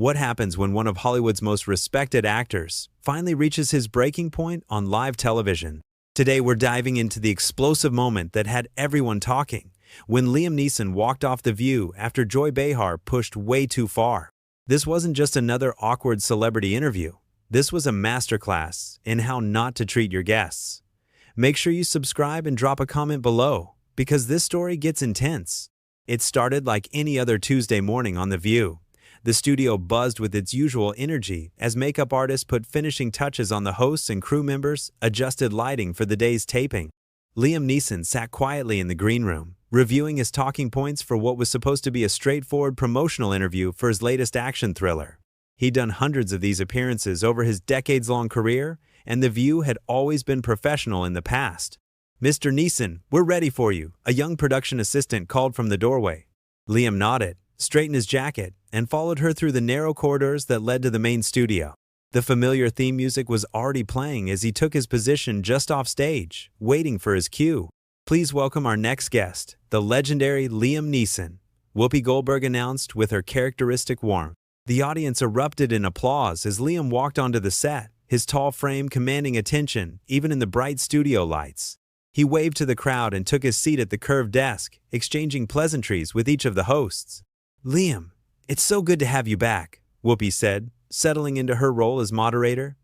What happens when one of Hollywood's most respected actors finally reaches his breaking point on live television? Today we're diving into the explosive moment that had everyone talking, when Liam Neeson walked off The View after Joy Behar pushed way too far. This wasn't just another awkward celebrity interview. This was a masterclass in how not to treat your guests. Make sure you subscribe and drop a comment below, because this story gets intense. It started like any other Tuesday morning on The View. The studio buzzed with its usual energy as makeup artists put finishing touches on the hosts and crew members, adjusted lighting for the day's taping. Liam Neeson sat quietly in the green room, reviewing his talking points for what was supposed to be a straightforward promotional interview for his latest action thriller. He'd done hundreds of these appearances over his decades-long career, and The View had always been professional in the past. "Mr. Neeson, we're ready for you," a young production assistant called from the doorway. Liam nodded, straightened his jacket, and followed her through the narrow corridors that led to the main studio. The familiar theme music was already playing as he took his position just off stage, waiting for his cue. "Please welcome our next guest, the legendary Liam Neeson," Whoopi Goldberg announced with her characteristic warmth. The audience erupted in applause as Liam walked onto the set, his tall frame commanding attention even in the bright studio lights. He waved to the crowd and took his seat at the curved desk, exchanging pleasantries with each of the hosts. "Liam, it's so good to have you back," Whoopi said, settling into her role as moderator.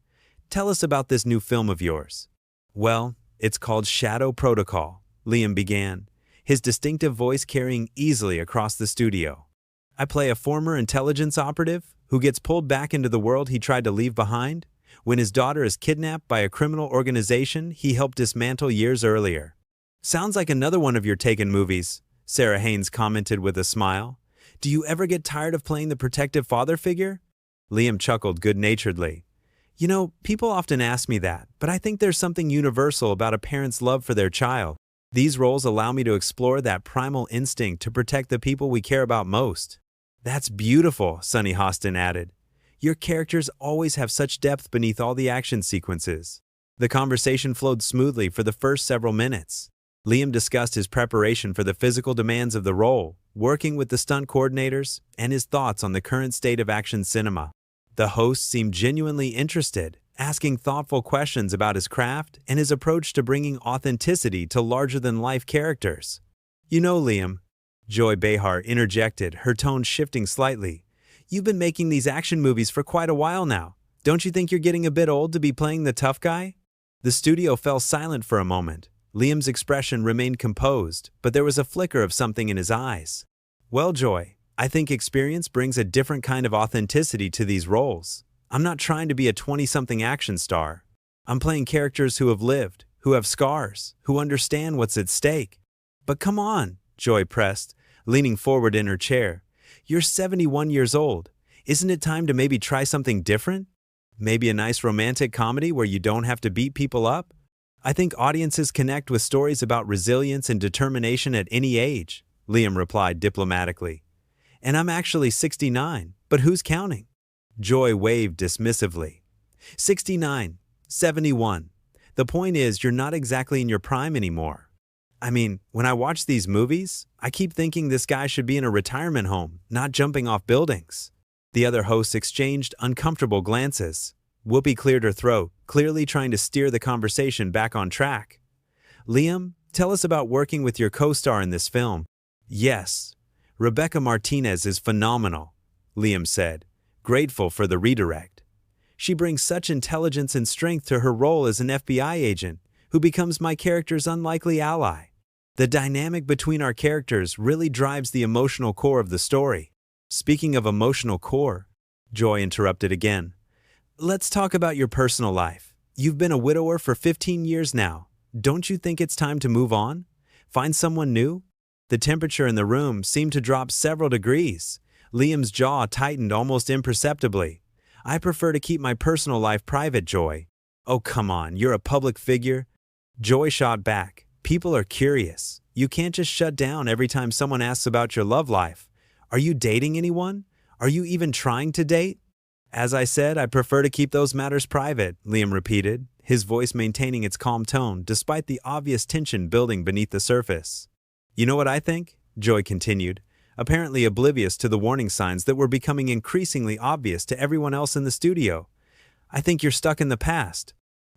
"Tell us about this new film of yours." "Well, it's called Shadow Protocol," Liam began, his distinctive voice carrying easily across the studio. "I play a former intelligence operative who gets pulled back into the world he tried to leave behind when his daughter is kidnapped by a criminal organization he helped dismantle years earlier." "Sounds like another one of your Taken movies," Sarah Haynes commented with a smile. "Do you ever get tired of playing the protective father figure?" Liam chuckled good-naturedly. "You know, people often ask me that, but I think there's something universal about a parent's love for their child. These roles allow me to explore that primal instinct to protect the people we care about most." "That's beautiful," Sunny Hostin added. "Your characters always have such depth beneath all the action sequences." The conversation flowed smoothly for the first several minutes. Liam discussed his preparation for the physical demands of the role, working with the stunt coordinators, and his thoughts on the current state of action cinema. The host seemed genuinely interested, asking thoughtful questions about his craft and his approach to bringing authenticity to larger-than-life characters. "You know, Liam," Joy Behar interjected, her tone shifting slightly, "you've been making these action movies for quite a while now. Don't you think you're getting a bit old to be playing the tough guy?" The studio fell silent for a moment. Liam's expression remained composed, but there was a flicker of something in his eyes. "Well, Joy, I think experience brings a different kind of authenticity to these roles. I'm not trying to be a 20-something action star. I'm playing characters who have lived, who have scars, who understand what's at stake." "But come on," Joy pressed, leaning forward in her chair. "You're 71 years old. Isn't it time to maybe try something different? Maybe a nice romantic comedy where you don't have to beat people up? I think audiences connect with stories about resilience and determination at any age," Liam replied diplomatically. "And I'm actually 69, but who's counting?" Joy waved dismissively. 69, 71. The point is, you're not exactly in your prime anymore. I mean, when I watch these movies, I keep thinking this guy should be in a retirement home, not jumping off buildings." The other hosts exchanged uncomfortable glances. Whoopi cleared her throat, clearly trying to steer the conversation back on track. "Liam, tell us about working with your co-star in this film." "Yes, Rebecca Martinez is phenomenal," Liam said, grateful for the redirect. "She brings such intelligence and strength to her role as an FBI agent, who becomes my character's unlikely ally. The dynamic between our characters really drives the emotional core of the story." "Speaking of emotional core," Joy interrupted again, "let's talk about your personal life. You've been a widower for 15 years now. Don't you think it's time to move on? Find someone new?" The temperature in the room seemed to drop several degrees. Liam's jaw tightened almost imperceptibly. "I prefer to keep my personal life private, Joy." "Oh, come on, you're a public figure." Joy shot back. "People are curious. You can't just shut down every time someone asks about your love life. Are you dating anyone? Are you even trying to date?" "As I said, I prefer to keep those matters private," Liam repeated, his voice maintaining its calm tone despite the obvious tension building beneath the surface. "You know what I think?" Joy continued. apparently oblivious to the warning signs that were becoming increasingly obvious to everyone else in the studio. I think you're stuck in the past.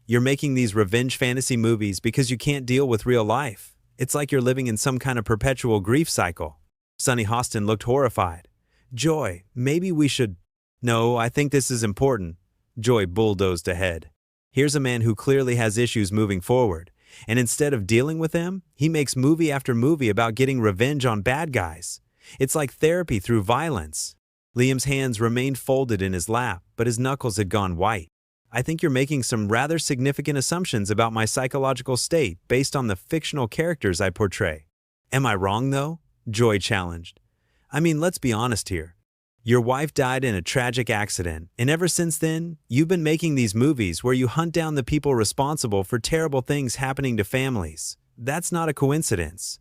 You're making these revenge fantasy movies because you can't deal with real life. It's like you're living in some kind of perpetual grief cycle. Sunny Hostin looked horrified. Joy, maybe we should... No, I think this is important. Joy bulldozed ahead. Here's a man who clearly has issues moving forward, and instead of dealing with them, he makes movie after movie about getting revenge on bad guys. It's like therapy through violence. Liam's hands remained folded in his lap, but his knuckles had gone white. I think you're making some rather significant assumptions about my psychological state based on the fictional characters I portray. Am I wrong, though? Joy challenged. I mean, let's be honest here. Your wife died in a tragic accident, and ever since then, you've been making these movies where you hunt down the people responsible for terrible things happening to families. That's not a coincidence.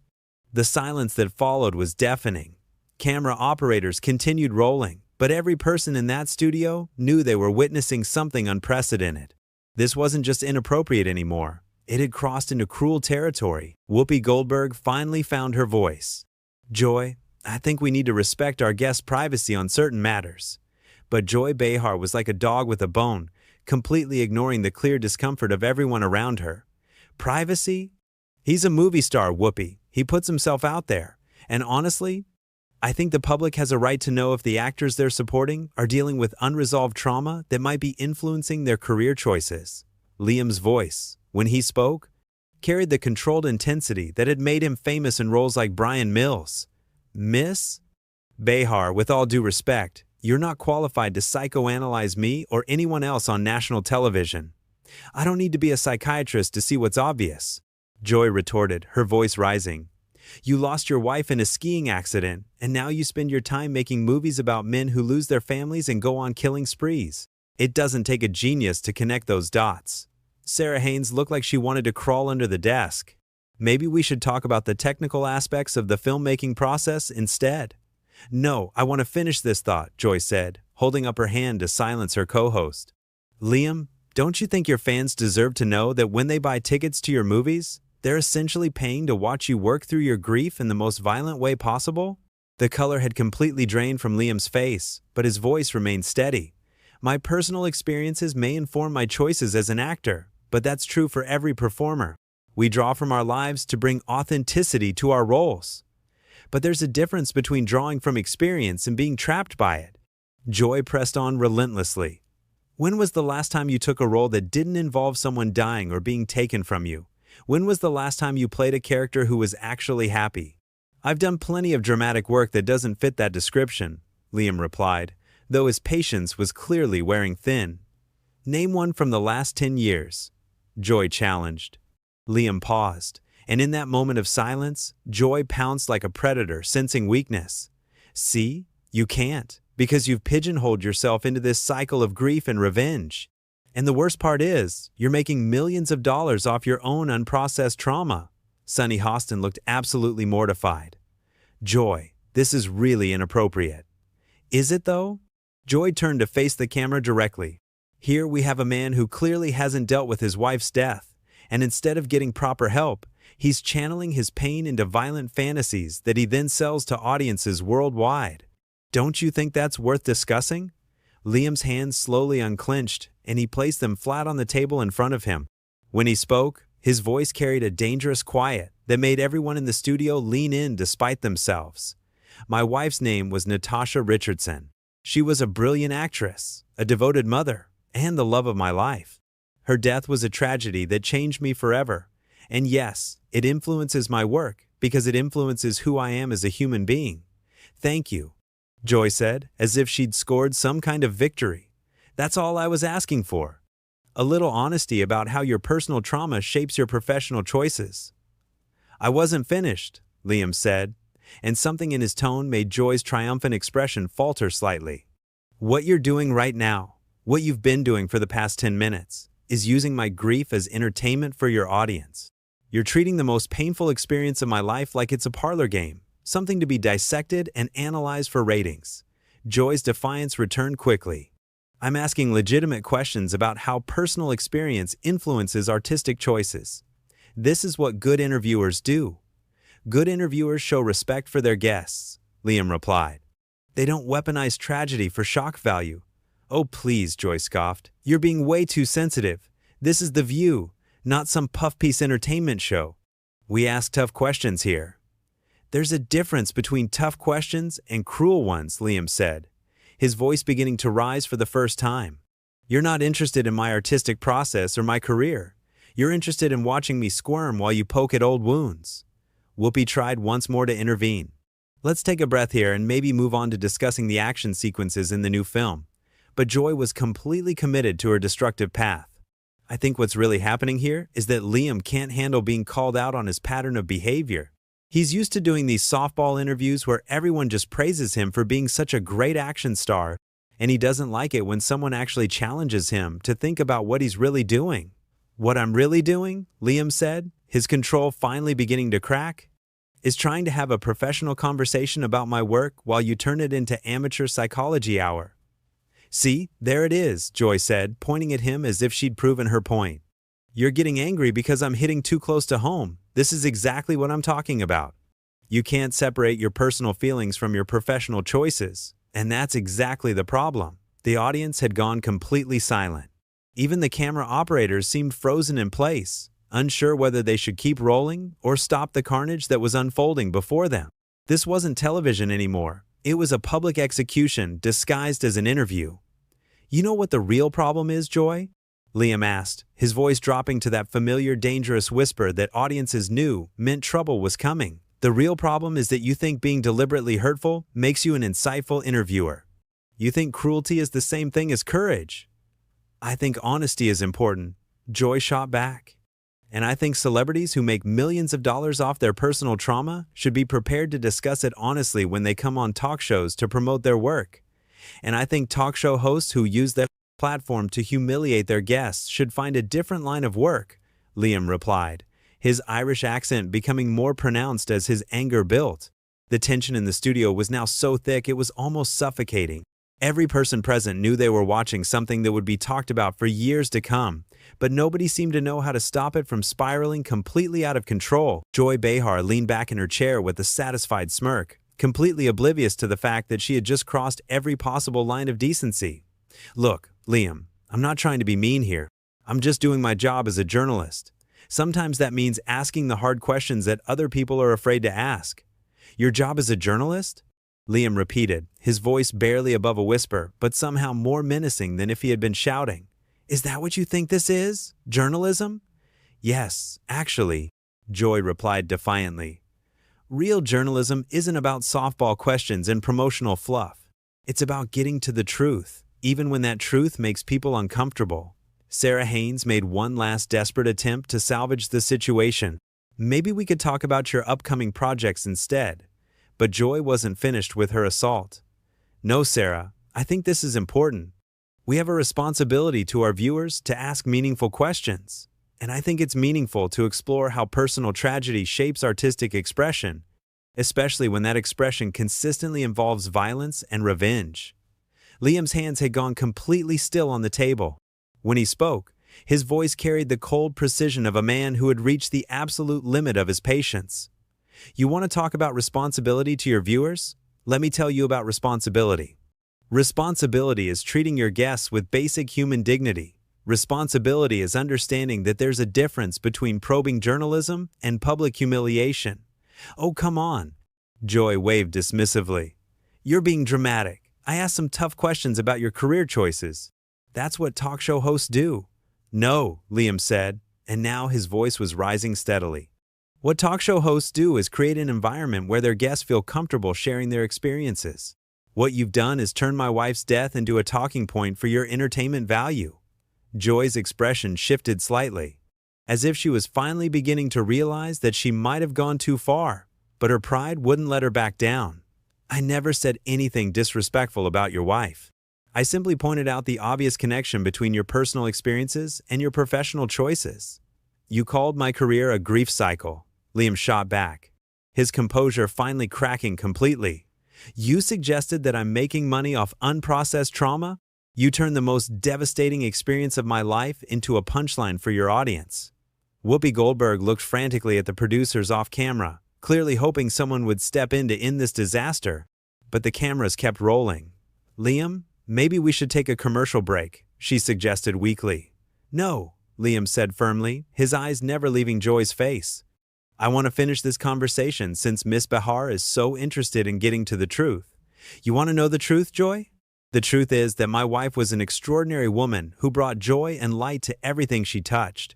The silence that followed was deafening. Camera operators continued rolling, but every person in that studio knew they were witnessing something unprecedented. This wasn't just inappropriate anymore. It had crossed into cruel territory. Whoopi Goldberg finally found her voice. Joy, I think we need to respect our guests' privacy on certain matters. But Joy Behar was like a dog with a bone, completely ignoring the clear discomfort of everyone around her. Privacy? He's a movie star, Whoopi. He puts himself out there. And honestly, I think the public has a right to know if the actors they're supporting are dealing with unresolved trauma that might be influencing their career choices. Liam's voice, when he spoke, carried the controlled intensity that had made him famous in roles like Brian Mills. Miss Behar, with all due respect, you're not qualified to psychoanalyze me or anyone else on national television. I don't need to be a psychiatrist to see what's obvious. Joy retorted, her voice rising. You lost your wife in a skiing accident, and now you spend your time making movies about men who lose their families and go on killing sprees. It doesn't take a genius to connect those dots. Sarah Haynes looked like she wanted to crawl under the desk. Maybe we should talk about the technical aspects of the filmmaking process instead. No, I want to finish this thought, Joy said, holding up her hand to silence her co-host. Liam, don't you think your fans deserve to know that when they buy tickets to your movies, they're essentially paying to watch you work through your grief in the most violent way possible? The color had completely drained from Liam's face, but his voice remained steady. My personal experiences may inform my choices as an actor, but that's true for every performer. We draw from our lives to bring authenticity to our roles. But there's a difference between drawing from experience and being trapped by it. Joy pressed on relentlessly. When was the last time you took a role that didn't involve someone dying or being taken from you? When was the last time you played a character who was actually happy? I've done plenty of dramatic work that doesn't fit that description, Liam replied, though his patience was clearly wearing thin. Name one from the last 10 years. Joy challenged. Liam paused, and in that moment of silence, Joy pounced like a predator, sensing weakness. See? You can't, because you've pigeonholed yourself into this cycle of grief and revenge. And the worst part is, you're making millions of dollars off your own unprocessed trauma. Sunny Hostin looked absolutely mortified. Joy, this is really inappropriate. Is it, though? Joy turned to face the camera directly. Here we have a man who clearly hasn't dealt with his wife's death. And instead of getting proper help, he's channeling his pain into violent fantasies that he then sells to audiences worldwide. Don't you think that's worth discussing? Liam's hands slowly unclenched, and he placed them flat on the table in front of him. When he spoke, his voice carried a dangerous quiet that made everyone in the studio lean in despite themselves. My wife's name was Natasha Richardson. She was a brilliant actress, a devoted mother, and the love of my life. Her death was a tragedy that changed me forever. And yes, it influences my work because it influences who I am as a human being. Thank you, Joy said, as if she'd scored some kind of victory. That's all I was asking for. A little honesty about how your personal trauma shapes your professional choices. I wasn't finished, Liam said, and something in his tone made Joy's triumphant expression falter slightly. What you're doing right now, what you've been doing for the past 10 minutes, is using my grief as entertainment for your audience. You're treating the most painful experience of my life like it's a parlor game, something to be dissected and analyzed for ratings. Joy's defiance returned quickly. I'm asking legitimate questions about how personal experience influences artistic choices. This is what good interviewers do. Good interviewers show respect for their guests. Liam replied. They don't weaponize tragedy for shock value. Oh please, Joy scoffed. You're being way too sensitive. This is The View, not some puff-piece entertainment show. We ask tough questions here. There's a difference between tough questions and cruel ones, Liam said, his voice beginning to rise for the first time. You're not interested in my artistic process or my career. You're interested in watching me squirm while you poke at old wounds. Whoopi tried once more to intervene. Let's take a breath here and maybe move on to discussing the action sequences in the new film. But Joy was completely committed to her destructive path. I think what's really happening here is that Liam can't handle being called out on his pattern of behavior. He's used to doing these softball interviews where everyone just praises him for being such a great action star, and he doesn't like it when someone actually challenges him to think about what he's really doing. What I'm really doing, Liam said, his control finally beginning to crack, is trying to have a professional conversation about my work while you turn it into amateur psychology hour. See, there it is, Joy said, pointing at him as if she'd proven her point. You're getting angry because I'm hitting too close to home. This is exactly what I'm talking about. You can't separate your personal feelings from your professional choices, and that's exactly the problem. The audience had gone completely silent. Even the camera operators seemed frozen in place, unsure whether they should keep rolling or stop the carnage that was unfolding before them. This wasn't television anymore. It was a public execution disguised as an interview. You know what the real problem is, Joy? Liam asked, his voice dropping to that familiar dangerous whisper that audiences knew meant trouble was coming. The real problem is that you think being deliberately hurtful makes you an insightful interviewer. You think cruelty is the same thing as courage. I think honesty is important, Joy shot back. And I think celebrities who make millions of dollars off their personal trauma should be prepared to discuss it honestly when they come on talk shows to promote their work. And I think talk show hosts who use their platform to humiliate their guests should find a different line of work, Liam replied, his Irish accent becoming more pronounced as his anger built. The tension in the studio was now so thick it was almost suffocating. Every person present knew they were watching something that would be talked about for years to come, but nobody seemed to know how to stop it from spiraling completely out of control. Joy Behar leaned back in her chair with a satisfied smirk, completely oblivious to the fact that she had just crossed every possible line of decency. Look, Liam, I'm not trying to be mean here. I'm just doing my job as a journalist. Sometimes that means asking the hard questions that other people are afraid to ask. Your job as a journalist? Liam repeated, his voice barely above a whisper, but somehow more menacing than if he had been shouting. Is that what you think this is? Journalism? Yes, actually, Joy replied defiantly. Real journalism isn't about softball questions and promotional fluff. It's about getting to the truth, even when that truth makes people uncomfortable. Sarah Haynes made one last desperate attempt to salvage the situation. Maybe we could talk about your upcoming projects instead. But Joy wasn't finished with her assault. No, Sarah, I think this is important. We have a responsibility to our viewers to ask meaningful questions. And I think it's meaningful to explore how personal tragedy shapes artistic expression, especially when that expression consistently involves violence and revenge. Liam's hands had gone completely still on the table. When he spoke, his voice carried the cold precision of a man who had reached the absolute limit of his patience. You want to talk about responsibility to your viewers? Let me tell you about responsibility. Responsibility is treating your guests with basic human dignity. Responsibility is understanding that there's a difference between probing journalism and public humiliation. Oh, come on. Joy waved dismissively. You're being dramatic. I asked some tough questions about your career choices. That's what talk show hosts do. No, Liam said, and now his voice was rising steadily. What talk show hosts do is create an environment where their guests feel comfortable sharing their experiences. What you've done is turn my wife's death into a talking point for your entertainment value. Joy's expression shifted slightly, as if she was finally beginning to realize that she might have gone too far, but her pride wouldn't let her back down. I never said anything disrespectful about your wife. I simply pointed out the obvious connection between your personal experiences and your professional choices. You called my career a grief cycle, Liam shot back, his composure finally cracking completely. You suggested that I'm making money off unprocessed trauma? You turned the most devastating experience of my life into a punchline for your audience. Whoopi Goldberg looked frantically at the producers off camera, clearly hoping someone would step in to end this disaster. But the cameras kept rolling. "Liam, maybe we should take a commercial break," she suggested weakly. "No," Liam said firmly, his eyes never leaving Joy's face. "I want to finish this conversation since Miss Behar is so interested in getting to the truth." "You want to know the truth, Joy?" "The truth is that my wife was an extraordinary woman who brought joy and light to everything she touched.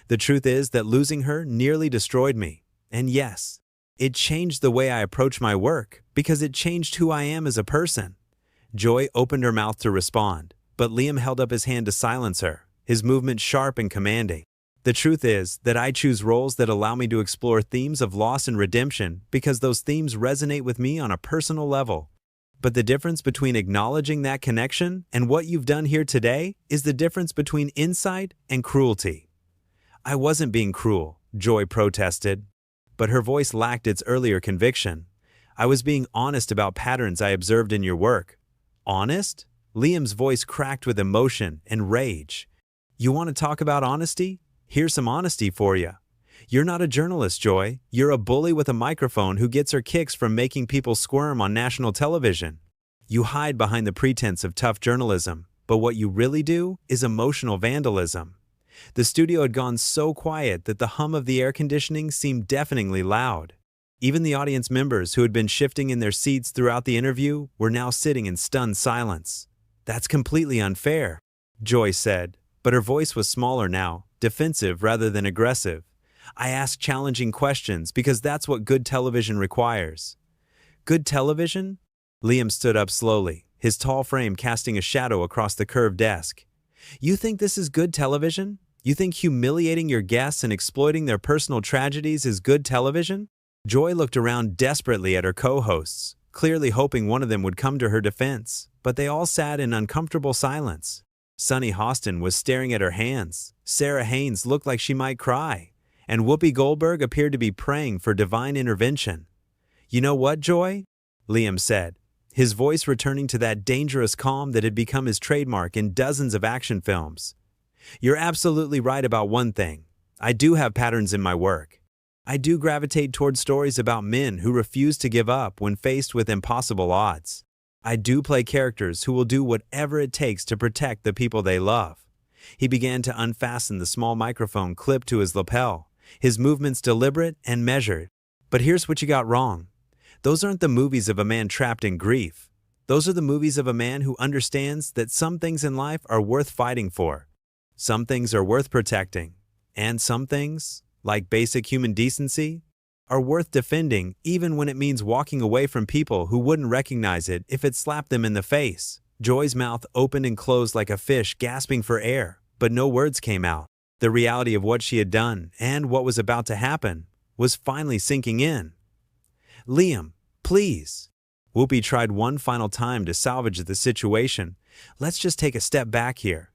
The truth is that losing her nearly destroyed me. And yes, it changed the way I approach my work because it changed who I am as a person." Joy opened her mouth to respond, but Liam held up his hand to silence her, his movement sharp and commanding. "The truth is that I choose roles that allow me to explore themes of loss and redemption because those themes resonate with me on a personal level. But the difference between acknowledging that connection and what you've done here today is the difference between insight and cruelty." "I wasn't being cruel," Joy protested, but her voice lacked its earlier conviction. "I was being honest about patterns I observed in your work." "Honest?" Liam's voice cracked with emotion and rage. "You want to talk about honesty? Here's some honesty for you. You're not a journalist, Joy. You're a bully with a microphone who gets her kicks from making people squirm on national television. You hide behind the pretense of tough journalism, but what you really do is emotional vandalism." The studio had gone so quiet that the hum of the air conditioning seemed deafeningly loud. Even the audience members who had been shifting in their seats throughout the interview were now sitting in stunned silence. "That's completely unfair," Joy said, but her voice was smaller now, defensive rather than aggressive. "I ask challenging questions because that's what good television requires." "Good television?" Liam stood up slowly, his tall frame casting a shadow across the curved desk. "You think this is good television? You think humiliating your guests and exploiting their personal tragedies is good television?" Joy looked around desperately at her co-hosts, clearly hoping one of them would come to her defense, but they all sat in uncomfortable silence. Sunny Hostin was staring at her hands, Sarah Haynes looked like she might cry, and Whoopi Goldberg appeared to be praying for divine intervention. "You know what, Joy?" Liam said, his voice returning to that dangerous calm that had become his trademark in dozens of action films. "You're absolutely right about one thing. I do have patterns in my work. I do gravitate toward stories about men who refuse to give up when faced with impossible odds. I do play characters who will do whatever it takes to protect the people they love." He began to unfasten the small microphone clipped to his lapel, his movements deliberate and measured. "But here's what you got wrong. Those aren't the movies of a man trapped in grief. Those are the movies of a man who understands that some things in life are worth fighting for. Some things are worth protecting. And some things, like basic human decency, are worth defending even when it means walking away from people who wouldn't recognize it if it slapped them in the face." Joy's mouth opened and closed like a fish gasping for air, but no words came out. The reality of what she had done and what was about to happen was finally sinking in. "Liam, please." Whoopi tried one final time to salvage the situation. "Let's just take a step back here."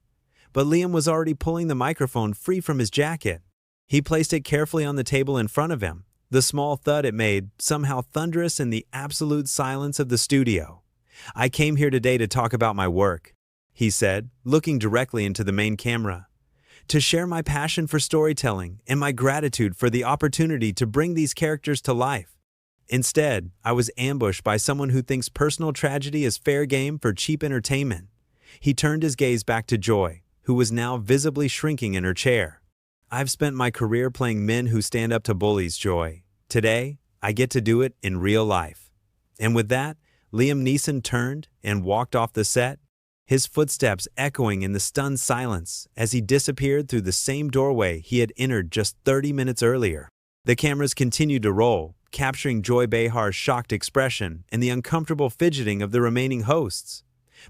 But Liam was already pulling the microphone free from his jacket. He placed it carefully on the table in front of him. The small thud it made, somehow thunderous in the absolute silence of the studio. "I came here today to talk about my work," he said, looking directly into the main camera. "To share my passion for storytelling and my gratitude for the opportunity to bring these characters to life. Instead, I was ambushed by someone who thinks personal tragedy is fair game for cheap entertainment." He turned his gaze back to Joy, who was now visibly shrinking in her chair. "I've spent my career playing men who stand up to bullies, Joy. Today, I get to do it in real life." And with that, Liam Neeson turned and walked off the set, his footsteps echoing in the stunned silence as he disappeared through the same doorway he had entered just 30 minutes earlier. The cameras continued to roll, capturing Joy Behar's shocked expression and the uncomfortable fidgeting of the remaining hosts.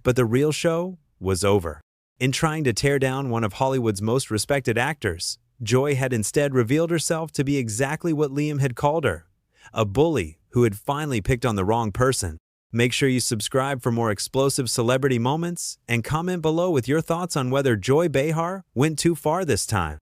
But the real show was over. In trying to tear down one of Hollywood's most respected actors, Joy had instead revealed herself to be exactly what Liam had called her, a bully who had finally picked on the wrong person. Make sure you subscribe for more explosive celebrity moments and comment below with your thoughts on whether Joy Behar went too far this time.